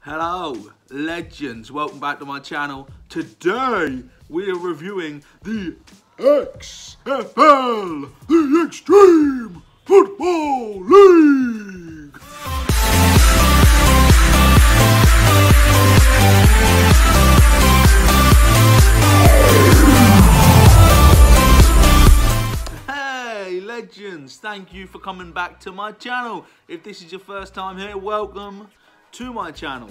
Hello, legends. Welcome back to my channel. Today, we are reviewing the XFL, the Extreme Football League. Hey, legends. Thank you for coming back to my channel. If this is your first time here, welcome to my channel.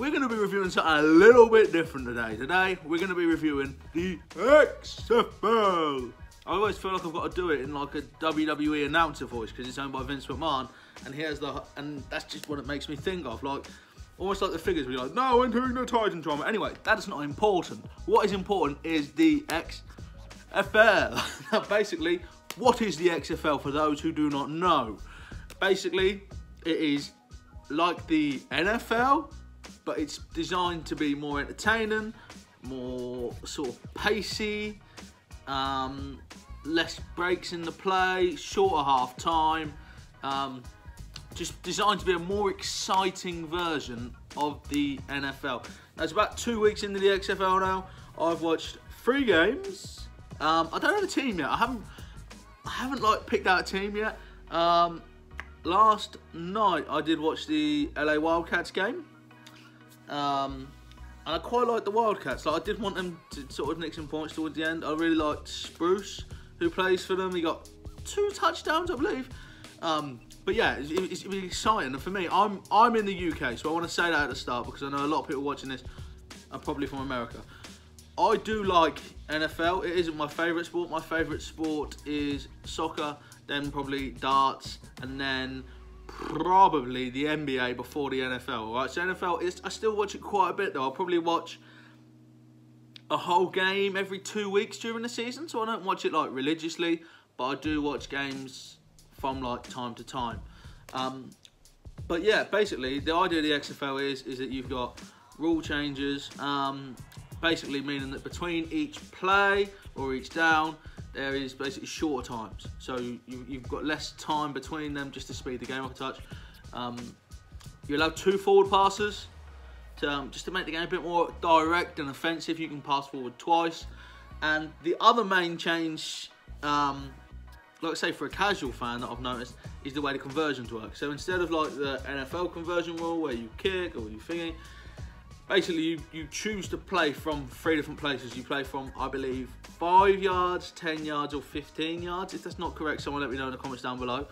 We're going to be reviewing something a little bit different today. Today, we're going to be reviewing the XFL. I always feel like I've got to do it in like a WWE announcer voice because it's owned by Vince McMahon, and that's just what it makes me think of, like almost like the figures. We're like, no, entering the Titan drama. Anyway, that's not important. What is important is the XFL. Now, basically, what is the XFL for those who do not know? Basically, it is like the NFL, but it's designed to be more entertaining, more sort of pacey, less breaks in the play, shorter half time, just designed to be a more exciting version of the NFL. Now, it's about 2 weeks into the XFL now. I've watched 3 games. I don't have a team yet. I haven't like picked out a team yet. Last night I did watch the LA Wildcats game, and I quite liked the Wildcats. Like, I did want them to sort of nick some points towards the end. I really liked Spruce, who plays for them. He got 2 touchdowns, I believe. But yeah, it's really exciting. And for me, I'm in the UK, so I want to say that at the start because I know a lot of people watching this are probably from America. I do like NFL. It isn't my favourite sport. My favourite sport is soccer, then probably darts, and then probably the NBA before the NFL. Alright, so NFL I still watch it quite a bit though. I'll probably watch a whole game every 2 weeks during the season, so I don't watch it like religiously, but I do watch games from like time to time. But yeah, basically the idea of the XFL is that you've got rule changes, basically meaning that between each play or each down, there is basically shorter times. So you've got less time between them just to speed the game up a touch. You allow 2 forward passes just to make the game a bit more direct and offensive. You can pass forward twice. And the other main change, like I say, for a casual fan that I've noticed, is the way the conversions work. So instead of like the NFL conversion rule where you kick or you thingy, basically, you choose to play from 3 different places. You play from, I believe, 5 yards, 10 yards, or 15 yards. If that's not correct, someone let me know in the comments down below.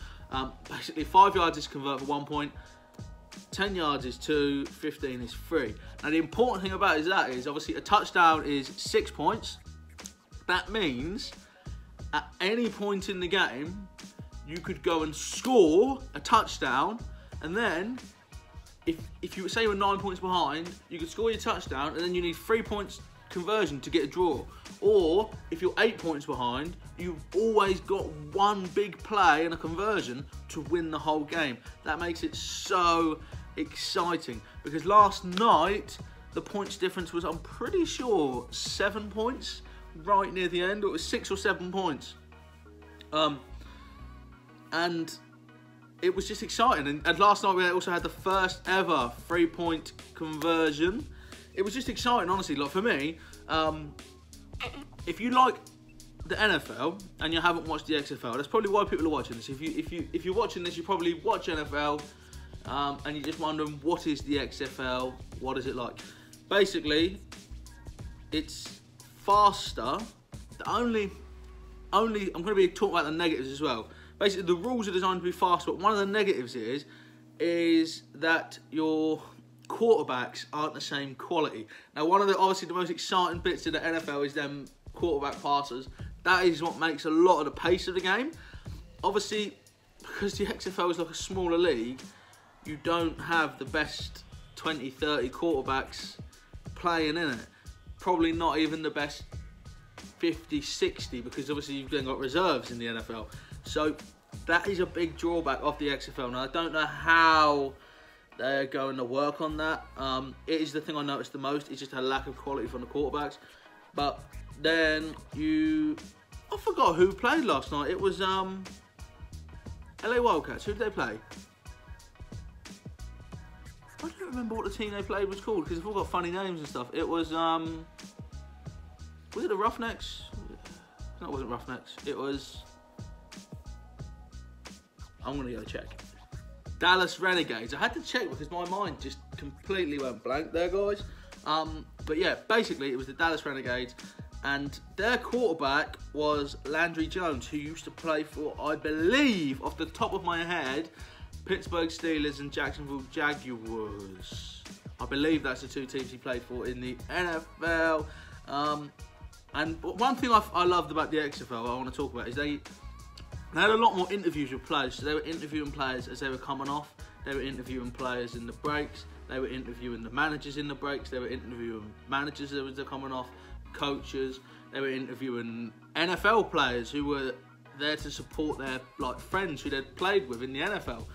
Basically, 5 yards is convert for 1 point, 10 yards is 2, 15 is 3. Now, the important thing about that is, obviously, a touchdown is 6 points. That means, at any point in the game, you could go and score a touchdown, and then if you say you were 9 points behind, you could score your touchdown, and then you need 3 points conversion to get a draw. Or if you're 8 points behind, you've always got 1 big play and a conversion to win the whole game. That makes it so exciting, because last night the points difference was, I'm pretty sure, 7 points right near the end. It was 6 or 7 points, and it was just exciting. And last night we also had the first ever 3-point conversion. It was just exciting, honestly. Like, for me, if you like the NFL and you haven't watched the XFL, that's probably why people are watching this. If you're watching this, you probably watch NFL, and you're just wondering, what is the XFL? What is it like? Basically, it's faster. I'm going to be talking about the negatives as well. Basically, the rules are designed to be fast, but one of the negatives is that your quarterbacks aren't the same quality. Now, one of obviously the most exciting bits of the NFL is them quarterback passes. That is what makes a lot of the pace of the game. Obviously, because the XFL is like a smaller league, you don't have the best 20, 30 quarterbacks playing in it. Probably not even the best 50, 60, because obviously you've then got reserves in the NFL. So that is a big drawback of the XFL. Now, I don't know how they're going to work on that. It is the thing I noticed the most. It's just a lack of quality from the quarterbacks. But then I forgot who played last night. It was LA Wildcats. Who did they play? I don't remember what the team they played was called because they've all got funny names and stuff. It was it the Roughnecks? No, it wasn't Roughnecks. It was, I'm gonna go check. Dallas Renegades. I had to check because my mind just completely went blank there, guys. But yeah, basically it was the Dallas Renegades, and their quarterback was Landry Jones, who used to play for, I believe, off the top of my head, Pittsburgh Steelers and Jacksonville Jaguars. I believe that's the two teams he played for in the NFL. And one thing I loved about the XFL I want to talk about is they had a lot more interviews with players. So they were interviewing players as they were coming off. They were interviewing players in the breaks. They were interviewing the managers in the breaks. They were interviewing managers as they're coming off, coaches. They were interviewing NFL players who were there to support their friends who they'd played with in the NFL.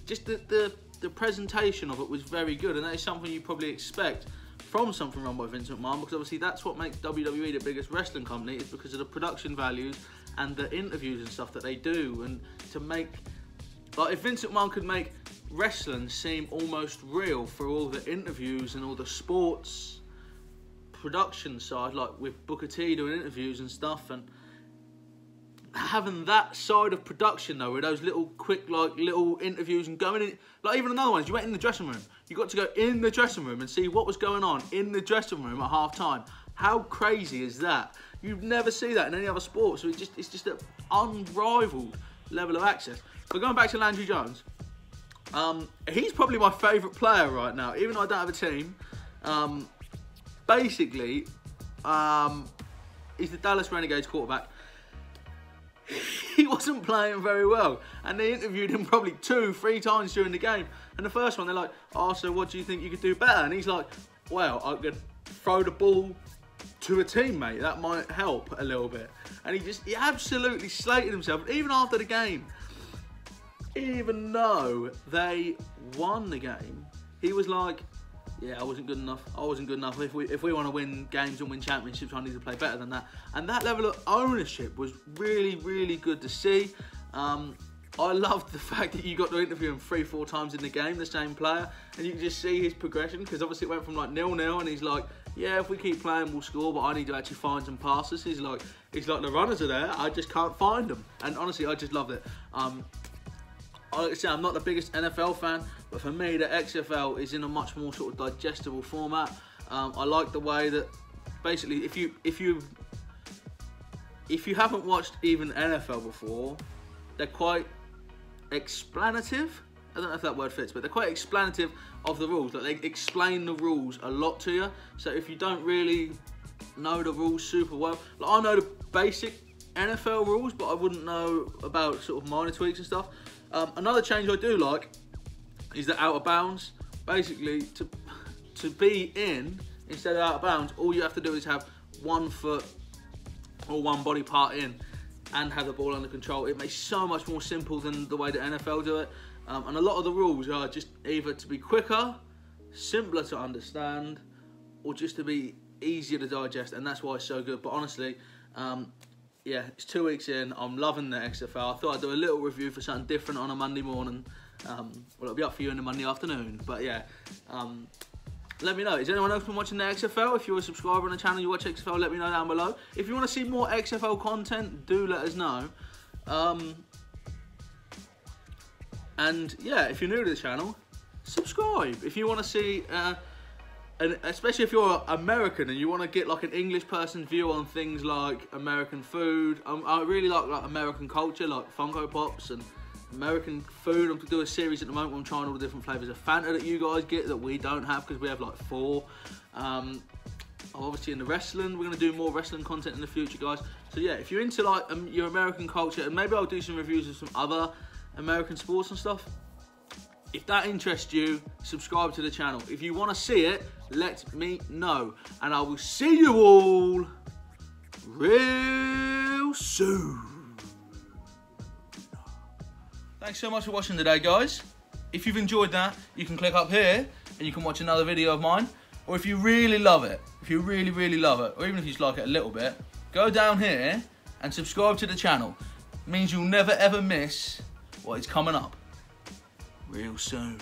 Just the presentation of it was very good, and that is something you probably expect from something run by Vince McMahon, because obviously that's what makes WWE the biggest wrestling company, is because of the production values and the interviews and stuff that they do. And to make, if Vince McMahon could make wrestling seem almost real through all the interviews and all the sports production side, like with Booker T doing interviews and stuff, and having that side of production though, with those little quick little interviews and going in, even another one is you went in the dressing room. You got to go in the dressing room and see what was going on in the dressing room at half time. How crazy is that? You'd never see that in any other sport, so it's just an unrivaled level of access. But going back to Landry Jones, he's probably my favourite player right now, even though I don't have a team. Basically, he's the Dallas Renegades quarterback. He wasn't playing very well, and they interviewed him probably 2-3 times during the game. And the first one, they're like, "Oh, so what do you think you could do better?" And he's like, "Well, I could throw the ball to a teammate. That might help a little bit." And he absolutely slated himself. Even after the game, even though they won the game, he was like, "Yeah, I wasn't good enough. I wasn't good enough. If we want to win games and win championships, I need to play better than that." And that level of ownership was really, really good to see. I loved the fact that you got to interview him 3-4 times in the game, the same player, and you can just see his progression, because obviously it went from 0-0, and he's like, "Yeah, if we keep playing, we'll score, but I need to actually find some passes." He's like, "The runners are there, I just can't find them." And honestly, I just loved it. Like I say, I'm not the biggest NFL fan, but for me, the XFL is in a much more sort of digestible format. I like the way that, basically, if you haven't watched even NFL before, they're quite explanative. I don't know if that word fits, but they're quite explanative of the rules. Like, they explain the rules a lot to you. So if you don't really know the rules super well, I know the basic NFL rules, but I wouldn't know about sort of minor tweaks and stuff. Another change I do like is the out of bounds. Basically, to be in instead of out of bounds, all you have to do is have 1 foot or 1 body part in and have the ball under control. It makes so much more simple than the way the NFL do it. And a lot of the rules are just either to be quicker, simpler to understand, or just to be easier to digest, and that's why it's so good. But honestly, yeah, it's 2 weeks in. I'm loving the XFL. I thought I'd do a little review for something different on a Monday morning. Well, it'll be up for you on a Monday afternoon. But yeah, let me know. Is anyone else been watching the XFL? If you're a subscriber on the channel, you watch XFL, let me know down below. If you want to see more XFL content, do let us know. And yeah, if you're new to the channel, subscribe. If you want to see, and especially if you're American and you want to get like an English person's view on things like American food. I really like American culture, like Funko Pops and American food. I'm doing a series at the moment where I'm trying all the different flavours of Fanta that you guys get that we don't have, because we have like 4. Obviously in the wrestling, we're going to do more wrestling content in the future, guys. So yeah, if you're into like your American culture, and maybe I'll do some reviews of some other American sports and stuff. If that interests you, subscribe to the channel. If you want to see it, let me know. And I will see you all real soon. Thanks so much for watching today, guys. If you've enjoyed that, you can click up here and you can watch another video of mine. Or if you really love it, if you really, really love it, or even if you just like it a little bit, go down here and subscribe to the channel. It means you'll never ever miss what is coming up real soon.